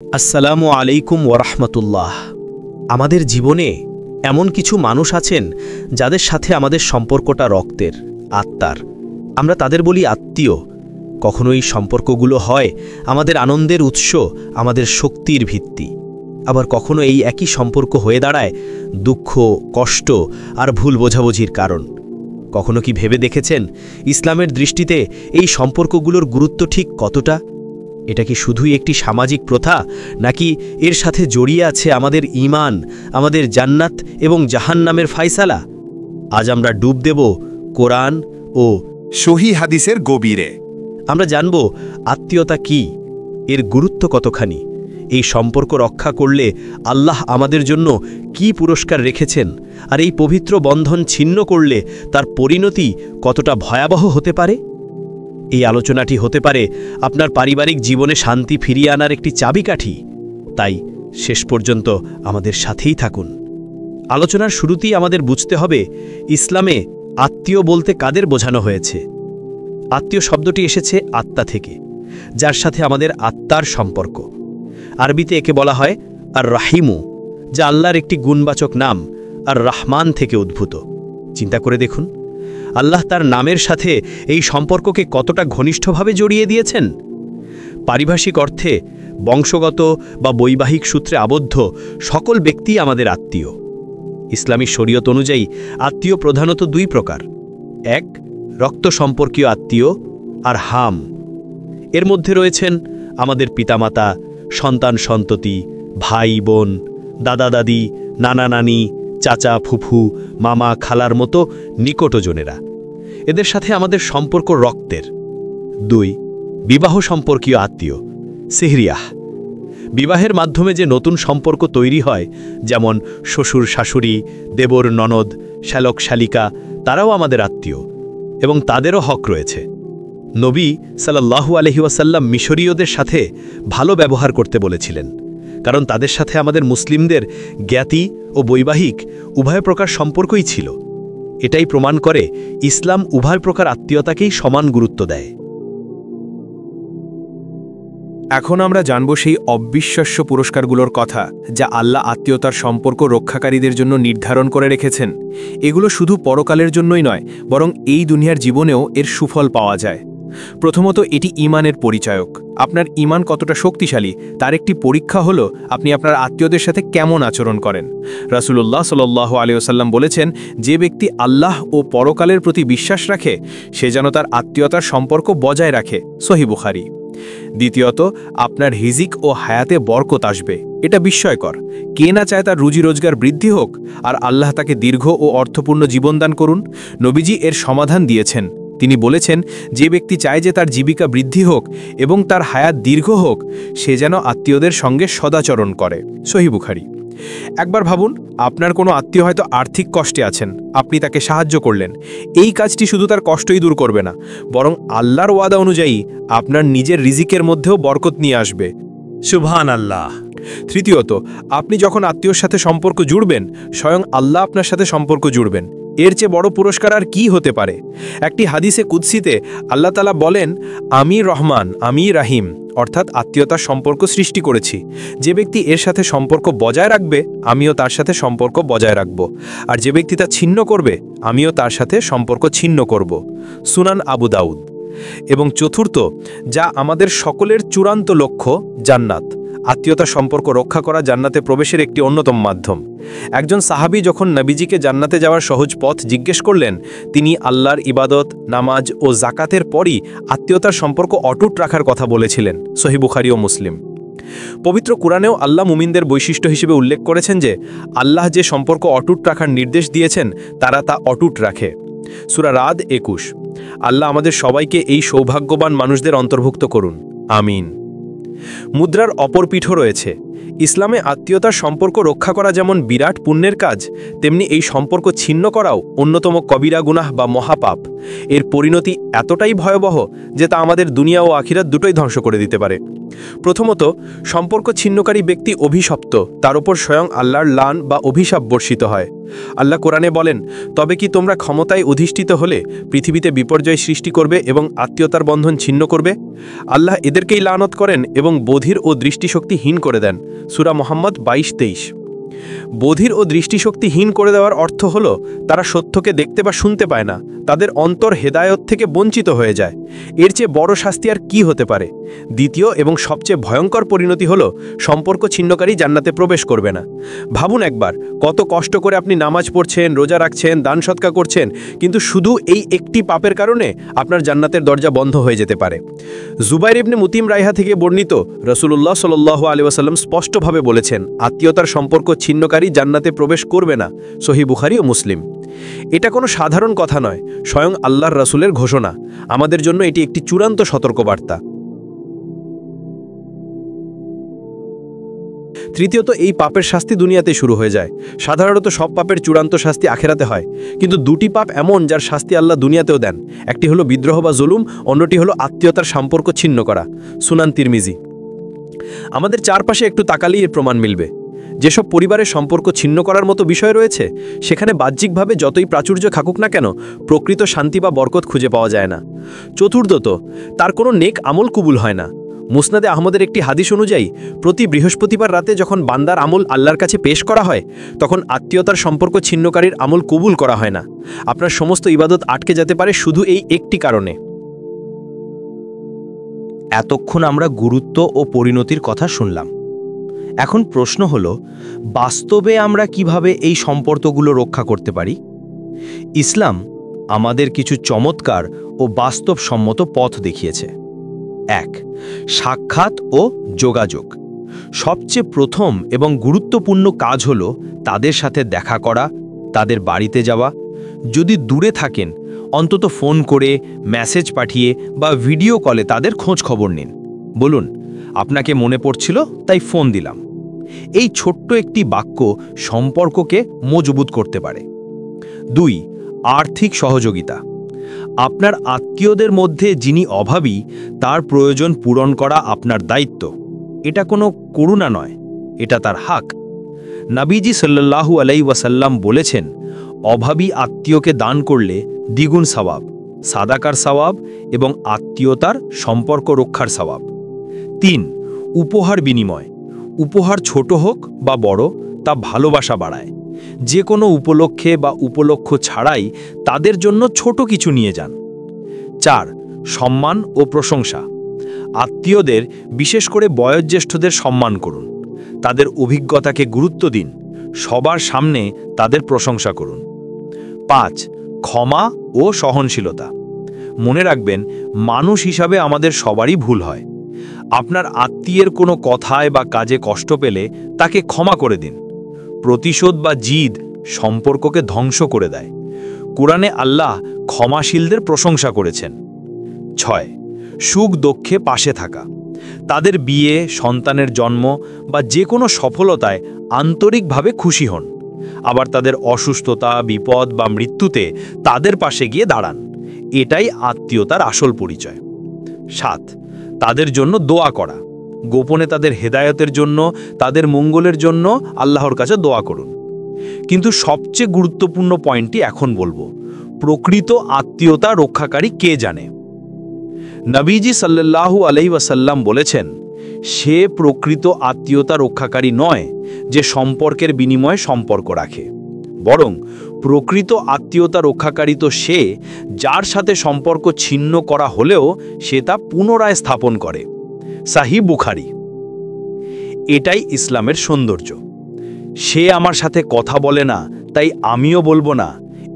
আসসালামু আলাইকুম ওরহমতুল্লাহ। আমাদের জীবনে এমন কিছু মানুষ আছেন যাদের সাথে আমাদের সম্পর্কটা রক্তের, আত্মার। আমরা তাদের বলি আত্মীয়। কখনো এই সম্পর্কগুলো হয় আমাদের আনন্দের উৎস, আমাদের শক্তির ভিত্তি। আবার কখনো এই একই সম্পর্ক হয়ে দাঁড়ায় দুঃখ, কষ্ট আর ভুল বোঝাবুঝির কারণ। কখনো কি ভেবে দেখেছেন ইসলামের দৃষ্টিতে এই সম্পর্কগুলোর গুরুত্ব ঠিক কতটা? এটা কি শুধুই একটি সামাজিক প্রথা, নাকি এর সাথে জড়িয়ে আছে আমাদের ঈমান, আমাদের জান্নাত এবং জাহান্নামের ফায়সালা? আজ আমরা ডুব দেব কোরআন ও সহিহ হাদিসের গভীরে। আমরা জানব আত্মীয়তা কি, এর গুরুত্ব কতখানি, এই সম্পর্ক রক্ষা করলে আল্লাহ আমাদের জন্য কি পুরস্কার রেখেছেন, আর এই পবিত্র বন্ধন ছিন্ন করলে তার পরিণতি কতটা ভয়াবহ হতে পারে। এই আলোচনাটি হতে পারে আপনার পারিবারিক জীবনে শান্তি ফিরিয়ে আনার একটি চাবিকাঠি। তাই শেষ পর্যন্ত আমাদের সাথেই থাকুন। আলোচনার শুরুতেই আমাদের বুঝতে হবে ইসলামে আত্মীয় বলতে কাদের বোঝানো হয়েছে। আত্মীয় শব্দটি এসেছে আত্মা থেকে, যার সাথে আমাদের আত্মার সম্পর্ক। আরবিতে একে বলা হয় আর রাহিমু, যা আল্লাহর একটি গুণবাচক নাম আর রহমান থেকে উদ্ভূত। চিন্তা করে দেখুন, আল্লাহ তার নামের সাথে এই সম্পর্ককে কতটা ঘনিষ্ঠভাবে জড়িয়ে দিয়েছেন। পারিভাষিক অর্থে বংশগত বা বৈবাহিক সূত্রে আবদ্ধ সকল ব্যক্তি আমাদের আত্মীয়। ইসলামী শরীয়ত অনুযায়ী আত্মীয় প্রধানত দুই প্রকার: এক, রক্ত সম্পর্কীয় আত্মীয়, আর হাম। এর মধ্যে রয়েছেন আমাদের পিতামাতা, সন্তান সন্ততি, ভাই বোন, দাদা দাদি, নানা নানি, চাচা ফুফু, মামা খালার মতো নিকটজনেরা। এদের সাথে আমাদের সম্পর্ক রক্তের। দুই, বিবাহ সম্পর্কীয় আত্মীয়, সিহরিয়াহ। বিবাহের মাধ্যমে যে নতুন সম্পর্ক তৈরি হয়, যেমন শ্বশুর শাশুড়ি, দেবর ননদ, শ্যালক শালিকা, তারাও আমাদের আত্মীয় এবং তাদেরও হক রয়েছে। নবী সাল্লাল্লাহু আলাইহি ওয়াসাল্লাম মিশরীয়দের সাথে ভালো ব্যবহার করতে বলেছিলেন, কারণ তাদের সাথে আমাদের মুসলিমদের জ্ঞাতি ও বৈবাহিক উভয় প্রকার সম্পর্কই ছিল। এটাই প্রমাণ করে ইসলাম উভয় প্রকার আত্মীয়তাকেই সমান গুরুত্ব দেয়। এখন আমরা জানব সেই অবিশ্বাস্য পুরস্কারগুলোর কথা, যা আল্লাহ আত্মীয়তার সম্পর্ক রক্ষাকারীদের জন্য নির্ধারণ করে রেখেছেন। এগুলো শুধু পরকালের জন্যই নয়, বরং এই দুনিয়ার জীবনেও এর সুফল পাওয়া যায়। প্রথমত, এটি ঈমানের পরিচায়ক। আপনার ঈমান কতটা শক্তিশালী তার একটি পরীক্ষা হলো আপনি আপনার আত্মীয়দের সাথে কেমন আচরণ করেন। রাসূলুল্লাহ সাল্লাল্লাহু আলাইহি ওয়াসাল্লাম বলেছেন, যে ব্যক্তি আল্লাহ ও পরকালের প্রতি বিশ্বাস রাখে সে যেন তার আত্মীয়তার সম্পর্ক বজায় রাখে। সহিহ বুখারী। দ্বিতীয়ত, আপনার রিজিক ও হায়াতে বরকত আসবে। এটা বিস্ময়কর। কে না চায় তার রুজি রোজগার বৃদ্ধি হোক আর আল্লাহ তাকে দীর্ঘ ও অর্থপূর্ণ জীবনদান করুন? নবীজি এর সমাধান দিয়েছেন। তিনি বলেছেন, যে ব্যক্তি চায় যে তার জীবিকা বৃদ্ধি হোক এবং তার হায়াত দীর্ঘ হোক, সে যেন আত্মীয়দের সঙ্গে সদাচরণ করে। সহিহ বুখারী। একবার ভাবুন, আপনার কোনো আত্মীয় হয়তো আর্থিক কষ্টে আছেন, আপনি তাকে সাহায্য করলেন। এই কাজটি শুধু তার কষ্টই দূর করবে না, বরং আল্লাহর ওয়াদা অনুযায়ী আপনার নিজের রিজিকের মধ্যেও বরকত নিয়ে আসবে। সুবহানাল্লাহ। তৃতীয়ত, আপনি যখন আত্মীয়র সাথে সম্পর্ক জুড়বেন, স্বয়ং আল্লাহ আপনার সাথে সম্পর্ক জুড়বেন। এর চেয়ে বড় পুরস্কার আর কি হতে পারে? একটি হাদিসে কুদসিতে আল্লাহ তাআলা বলেন, আমি রহমান, আমি রাহিম, অর্থাৎ আত্মীয়তার সম্পর্ক সৃষ্টি করেছি। যে ব্যক্তি এর সাথে সম্পর্ক বজায় রাখবে, আমিও তার সাথে সম্পর্ক বজায় রাখব, আর যে ব্যক্তি তা ছিন্ন করবে, আমিও তার সাথে সম্পর্ক ছিন্ন করব। সুনান আবু দাউদ। এবং চতুর্থ, যা আমাদের সকলের চূড়ান্ত লক্ষ্য, জান্নাত। আত্মীয়তা সম্পর্ক রক্ষা করা জান্নাতে প্রবেশের একটি অন্যতম মাধ্যম। একজন সাহাবী যখন নবীজিকে জান্নাতে যাওয়ার সহজ পথ জিজ্ঞেস করলেন, তিনি আল্লাহর ইবাদত, নামাজ ও জাকাতের পরই আত্মীয়তার সম্পর্ক অটুট রাখার কথা বলেছিলেন। সহিহ বুখারী ও মুসলিম। পবিত্র কুরআনেও আল্লাহ মুমিনদের বৈশিষ্ট্য হিসেবে উল্লেখ করেছেন যে আল্লাহ যে সম্পর্ক অটুট রাখার নির্দেশ দিয়েছেন তারা তা অটুট রাখে। সূরা রাদ 21। আল্লাহ আমাদের সবাইকে এই সৌভাগ্যবান মানুষদের অন্তর্ভুক্ত করুন, আমিন। মুদ্রার অপর পিঠও রয়েছে। ইসলামে আত্মীয়তার সম্পর্ক রক্ষা করা যেমন বিরাট পুণ্যের কাজ, তেমনি এই সম্পর্ক ছিন্ন করাও অন্যতম কবিরা গুনাহ বা মহাপাপ। এর পরিণতি এতটাই ভয়াবহ যে তা আমাদের দুনিয়া ও আখিরাত দুটোই ধ্বংস করে দিতে পারে। প্রথমত, সম্পর্ক ছিন্নকারী ব্যক্তি অভিশপ্ত, তার উপর স্বয়ং আল্লাহর লান বা অভিশাপ বর্ষিত হয়। আল্লাহ কোরআনে বলেন, তবে কি তোমরা ক্ষমতায় অধিষ্ঠিত হলে পৃথিবীতে বিপর্যয় সৃষ্টি করবে এবং আত্মীয়তার বন্ধন ছিন্ন করবে? আল্লাহ এদেরকেই লানত করেন এবং বধির ও দৃষ্টিশক্তিহীন করে দেন। সূরা মুহাম্মদ 22-23। বধির ও দৃষ্টিশক্তিহীন করে দেওয়ার অর্থ হল তারা সত্যকে দেখতে বা শুনতে পায় না, তাদের অন্তর হেদায়ত থেকে বঞ্চিত হয়ে যায়। এর চেয়ে বড় শাস্তি আর কি হতে পারে? দ্বিতীয় এবং সবচেয়ে ভয়ঙ্কর পরিণতি হল সম্পর্ক ছিন্নকারী জান্নাতে প্রবেশ করবে না। ভাবুন একবার, কত কষ্ট করে আপনি নামাজ পড়ছেন, রোজা রাখছেন, দান সৎকা করছেন, কিন্তু শুধু এই একটি পাপের কারণে আপনার জান্নাতের দরজা বন্ধ হয়ে যেতে পারে। জুবাইর ইবনে মুতিম রাইহা থেকে বর্ণিত, রাসূলুল্লাহ সাল্লাল্লাহু আলাইহি ওয়াসাল্লাম স্পষ্টভাবে বলেছেন, আত্মীয়তার সম্পর্ক ছিন্নকারী জান্নাতে প্রবেশ করবে না। সহিহ বুখারী ও মুসলিম। এটা কোনো সাধারণ কথা নয়, স্বয়ং আল্লাহর রাসূলের ঘোষণা। আমাদের জন্য এটি একটি চূড়ান্ত সতর্কবার্তা। তৃতীয়ত, এই পাপের শাস্তি দুনিয়াতে শুরু হয়ে যায়। সাধারণত সব পাপের চূড়ান্ত শাস্তি আখেরাতে হয়, কিন্তু দুটি পাপ এমন যার শাস্তি আল্লাহ দুনিয়াতেও দেন। একটি হলো বিদ্রোহ বা জুলুম, অন্যটি হলো আত্মীয়তার সম্পর্ক ছিন্ন করা। সুনান তিরমিজি। আমাদের চারপাশে একটু তাকালেই এর প্রমাণ মিলবে। যেসব পরিবারের সম্পর্ক ছিন্ন করার মতো বিষয় রয়েছে, সেখানে বাহ্যিকভাবে যতই প্রাচুর্য থাকুক না কেন, প্রকৃত শান্তি বা বরকত খুঁজে পাওয়া যায় না। চতুর্থত, তার কোনো নেক আমল কবুল হয় না। মুসনাদে আহমদের একটি হাদিস অনুযায়ী, প্রতি বৃহস্পতিবার রাতে যখন বান্দার আমল আল্লাহর কাছে পেশ করা হয়, তখন আত্মীয়তার সম্পর্ক ছিন্নকারীর আমল কবুল করা হয় না। আপনার সমস্ত ইবাদত আটকে যেতে পারে শুধু এই একটি কারণে। এতক্ষণ আমরা গুরুত্ব ও পরিণতির কথা শুনলাম। এখন প্রশ্ন হলো, বাস্তবে আমরা কিভাবে এই সম্পর্কগুলো রক্ষা করতে পারি? ইসলাম আমাদের কিছু চমৎকার ও বাস্তবসম্মত পথ দেখিয়েছে। 1. সাক্ষাৎ ও যোগাযোগ। সবচেয়ে প্রথম এবং গুরুত্বপূর্ণ কাজ হলো তাদের সাথে দেখা করা, তাদের বাড়িতে যাওয়া। যদি দূরে থাকেন, অন্তত ফোন করে, মেসেজ পাঠিয়ে বা ভিডিও কলে তাদের খোঁজ খবর নিন। বলুন, আপনাকে মনে পড়ছিল তাই ফোন দিলাম। এই ছোট্ট একটি বাক্য সম্পর্ককে মজবুত করতে পারে। 2. আর্থিক সহযোগিতা। আপনার আত্মীয়দের মধ্যে যিনি অভাবী, তার প্রয়োজন পূরণ করা আপনার দায়িত্ব। এটা কোনো করুণা নয়, এটা তার হক। নবীজি সাল্লাল্লাহু আলাইহি ওয়াসাল্লাম বলেছেন, অভাবী আত্মীয়কে দান করলে দ্বিগুণ সওয়াব, সাদাকার সওয়াব এবং আত্মীয়তার সম্পর্ক রক্ষার সওয়াব। 3. উপহার বিনিময়। উপহার ছোট হোক বা বড়, তা ভালোবাসা বাড়ায়। যে কোনো উপলক্ষে বা উপলক্ষ ছাড়াই তাদের জন্য ছোট কিছু নিয়ে যান। 4. সম্মান ও প্রশংসা। আত্মীয়দের, বিশেষ করে বয়োজ্যেষ্ঠদের সম্মান করুন। তাদের অভিজ্ঞতাকে গুরুত্ব দিন। সবার সামনে তাদের প্রশংসা করুন। 5. ক্ষমা ও সহনশীলতা। মনে রাখবেন, মানুষ হিসাবে আমাদের সবারই ভুল হয়। আপনার আত্মীয়ের কোনো কথায় বা কাজে কষ্ট পেলে তাকে ক্ষমা করে দিন। প্রতিশোধ বা জিদ সম্পর্ককে ধ্বংস করে দেয়। কুরআনে আল্লাহ ক্ষমাশীলদের প্রশংসা করেছেন। 6. সুখ দুঃখে পাশে থাকা। তাদের বিয়ে, সন্তানের জন্ম বা যে কোনো সফলতায় আন্তরিকভাবে খুশি হন। আবার তাদের অসুস্থতা, বিপদ বা মৃত্যুতে তাদের পাশে গিয়ে দাঁড়ান। এটাই আত্মীয়তার আসল পরিচয়। 7. তাদের জন্য দোয়া করা। গোপনে তাদের হেদায়েতের জন্য, তাদের মঙ্গলের জন্য আল্লাহর কাছে দোয়া করুন। কিন্তু সবচেয়ে গুরুত্বপূর্ণ পয়েন্টটি এখন বলবো, প্রকৃত আত্মীয়তা রক্ষাকারী কে জানে? নবীজি সাল্লাল্লাহু আলাইহি ওয়াসাল্লাম বলেছেন, সে প্রকৃত আত্মীয়তা রক্ষাকারী নয় যে সম্পর্কের বিনিময়ে সম্পর্ক রাখে, বরং প্রকৃত আত্মীয়তা রক্ষাকারী তো সে যার সাথে সম্পর্ক ছিন্ন করা হলেও সে তা পুনরায় স্থাপন করে। সহিহ বুখারী। এটাই ইসলামের সৌন্দর্য। সে আমার সাথে কথা বলে না তাই আমিও বলবো না,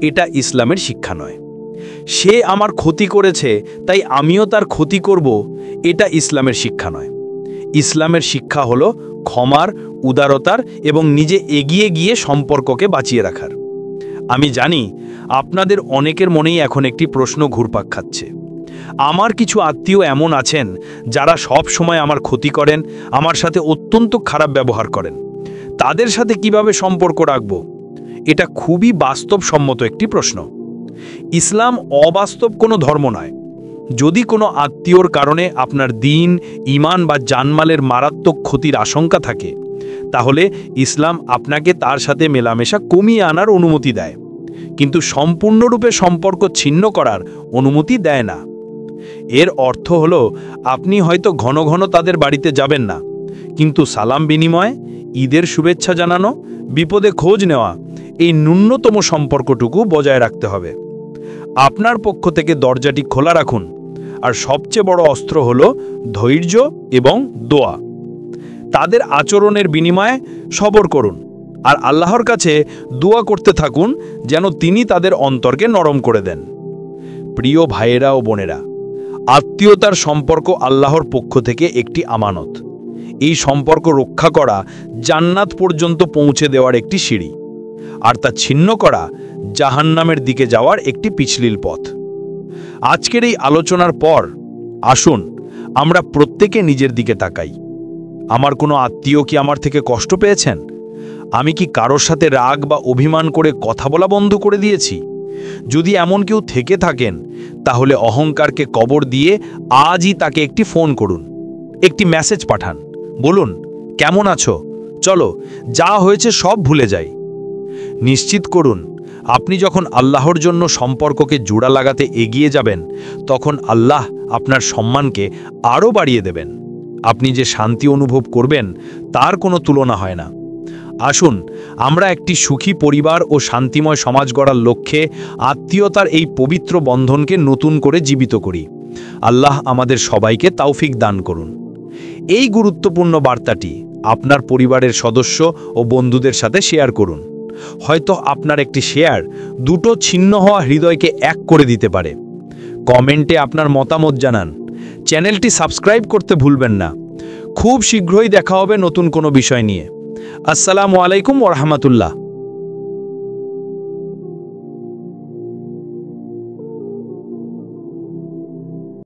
এটা ইসলামের শিক্ষা নয়। সে আমার ক্ষতি করেছে তাই আমিও তার ক্ষতি করব, এটা ইসলামের শিক্ষা নয়। ইসলামের শিক্ষা হলো ক্ষমার, উদারতার এবং নিজে এগিয়ে গিয়ে সম্পর্ককে বাঁচিয়ে রাখার। আমি জানি আপনাদের অনেকের মনেই এখন একটি প্রশ্ন ঘুরপাক খাচ্ছে। আমার কিছু আত্মীয় এমন আছেন যারা সব সময় আমার ক্ষতি করেন, আমার সাথে অত্যন্ত খারাপ ব্যবহার করেন। তাদের সাথে কিভাবে সম্পর্ক রাখব? এটা খুবই বাস্তবসম্মত একটি প্রশ্ন। ইসলাম অবাস্তব কোনো ধর্ম নয়, যদি কোনো আত্মীয়র কারণে আপনার দিন, ঈমান বা জানমালের মারাত্মক ক্ষতির আশঙ্কা থাকে, তাহলে ইসলাম আপনাকে তার সাথে মেলামেশা কমিয়ে আনার অনুমতি দেয়, কিন্তু সম্পূর্ণরূপে সম্পর্ক ছিন্ন করার অনুমতি দেয় না। এর অর্থ হলো আপনি হয়তো ঘন ঘন তাদের বাড়িতে যাবেন না, কিন্তু সালাম বিনিময়, ঈদের শুভেচ্ছা জানানো, বিপদে খোঁজ নেওয়া, এই ন্যূনতম সম্পর্কটুকু বজায় রাখতে হবে। আপনার পক্ষ থেকে দরজাটি খোলা রাখুন, আর সবচেয়ে বড় অস্ত্র হলো ধৈর্য এবং দোয়া। তাদের আচরণের বিনিময়ে সবর করুন, আর আল্লাহর কাছে দোয়া করতে থাকুন যেন তিনি তাদের অন্তরকে নরম করে দেন। প্রিয় ভাইয়েরা ও বোনেরা, আত্মীয়তার সম্পর্ক আল্লাহর পক্ষ থেকে একটি আমানত। এই সম্পর্ক রক্ষা করা জান্নাত পর্যন্ত পৌঁছে দেওয়ার একটি সিঁড়ি, আর তা ছিন্ন করা জাহান্নামের দিকে যাওয়ার একটি পিছলিল পথ। আজকের এই আলোচনার পর আসুন আমরা প্রত্যেকে নিজের দিকে তাকাই। আমার কোনো আত্মীয় কি আমার থেকে কষ্ট পেয়েছেন? আমি কি কারোর সাথে রাগ বা অভিমান করে কথা বলা বন্ধ করে দিয়েছি? যদি এমন কেউ থেকে থাকেন, তাহলে অহংকারকে কবর দিয়ে আজই তাকে একটি ফোন করুন, একটি মেসেজ পাঠান, বলুন, কেমন আছো? চলো যা হয়েছে সব ভুলে যাই। নিশ্চিত করুন, আপনি যখন আল্লাহর জন্য সম্পর্ককে জোড়া লাগাতে এগিয়ে যাবেন, তখন আল্লাহ আপনার সম্মানকে আরও বাড়িয়ে দেবেন। আপনি যে শান্তি অনুভব করবেন তার কোনো তুলনা হয় না। আসুন আমরা একটি সুখী পরিবার ও শান্তিময় সমাজ গড়ার লক্ষ্যে আত্মীয়তার এই পবিত্র বন্ধনকে নতুন করে জীবিত করি। আল্লাহ আমাদের সবাইকে তৌফিক দান করুন। এই গুরুত্বপূর্ণ বার্তাটি আপনার পরিবারের সদস্য ও বন্ধুদের সাথে শেয়ার করুন। হয়তো আপনার একটি শেয়ার দুটো ছিন্ন হওয়া হৃদয়কে এক করে দিতে পারে। কমেন্টে আপনার মতামত জানান। চ্যানেলটি সাবস্ক্রাইব করতে ভুলবেন না। খুব শীঘ্রই দেখা হবে নতুন কোনো বিষয় নিয়ে। আসসালামু আলাইকুম ওয়া রাহমাতুল্লাহ।